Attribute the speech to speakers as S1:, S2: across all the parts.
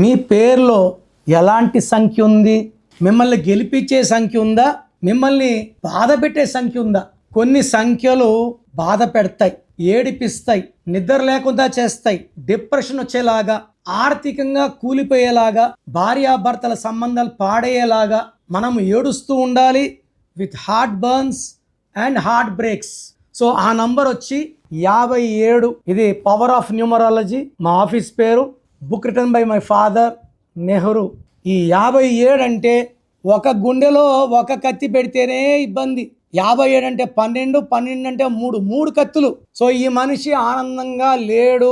S1: మీ పేరులో ఎలాంటి సంఖ్య ఉంది? మిమ్మల్ని గెలిపించే సంఖ్య ఉందా? మిమ్మల్ని బాధ పెట్టే సంఖ్య ఉందా? కొన్ని సంఖ్యలు బాధ పెడతాయి, ఏడిపిస్తాయి, నిద్ర లేకుండా చేస్తాయి, డిప్రెషన్ వచ్చేలాగా, ఆర్థికంగా కూలిపోయేలాగా, భార్యాభర్తల సంబంధాలు పాడేయేలాగా మనం ఏడుస్తూ ఉండాలి with heart burns and heart breaks. So ఆ నంబర్ వచ్చి 57. ఇది పవర్ ఆఫ్ న్యూమరాలజీ, మా ఆఫీస్ పేరు. Book return by my father Nehru. ఈ 57 అంటే ఒక గుండెలో ఒక కత్తి పెడితేనే ఇబ్బంది. 57 అంటే 12, 12 అంటే 3 కత్తులు. సో ఈ మనిషి ఆనందంగా లేడు,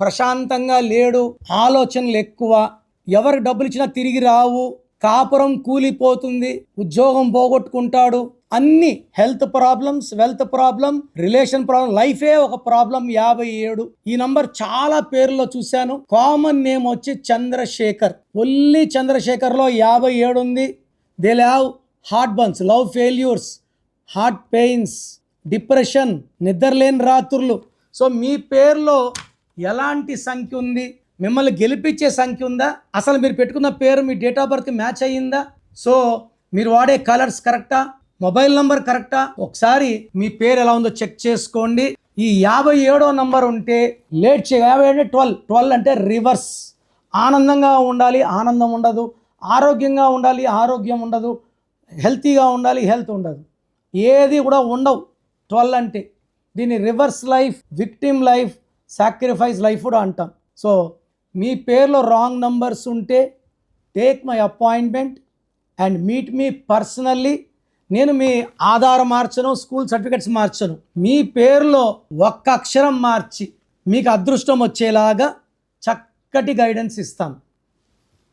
S1: ప్రశాంతంగా లేడు, ఆలోచనలు ఎక్కువ, ఎవరు డబ్బులు ఇచ్చినా తిరిగి రావు, కాపురం కూలిపోతుంది, ఉద్యోగం పోగొట్టుకుంటాడు, అన్ని health problems, wealth problem, relation problem, లైఫే ఒక ప్రాబ్లం. 57 ఈ నంబర్ చాలా పేర్లో చూశాను. కామన్ నేమ్ వచ్చి చంద్రశేఖర్. ఓన్లీ చంద్రశేఖర్లో 57 ఉంది. They have heart burns, love failures, heart pains, depression, నిద్రలేని రాత్రులు. సో మీ పేరులో ఎలాంటి సంఖ్య ఉంది? మిమ్మల్ని గెలిపించే సంఖ్య ఉందా? అసలు మీరు పెట్టుకున్న పేరు మీ డేట్ ఆఫ్ బర్త్ మ్యాచ్ అయ్యిందా? సో మీరు వాడే కలర్స్ కరెక్టా? మొబైల్ నంబర్ కరెక్టా? ఒకసారి మీ పేరు ఎలా ఉందో చెక్ చేసుకోండి. ఈ 57వ నంబర్ ఉంటే లేట్ 57 అంటే 12 అంటే రివర్స్. ఆనందంగా ఉండాలి, ఆనందం ఉండదు. ఆరోగ్యంగా ఉండాలి, ఆరోగ్యం ఉండదు. హెల్తీగా ఉండాలి, హెల్త్ ఉండదు. ఏది కూడా ఉండవు 12 అంటే. దీన్ని reverse life, victim life, sacrifice life కూడా అంటాం. సో మీ పేరులో రాంగ్ నంబర్స్ ఉంటే take my appointment and meet me personally. నేను మీ ఆధార్ మార్చను, స్కూల్ సర్టిఫికెట్స్ మార్చను. మీ పేరులో ఒక్క అక్షరం మార్చి మీకు అదృష్టం వచ్చేలాగా చక్కటి గైడెన్స్ ఇస్తాను.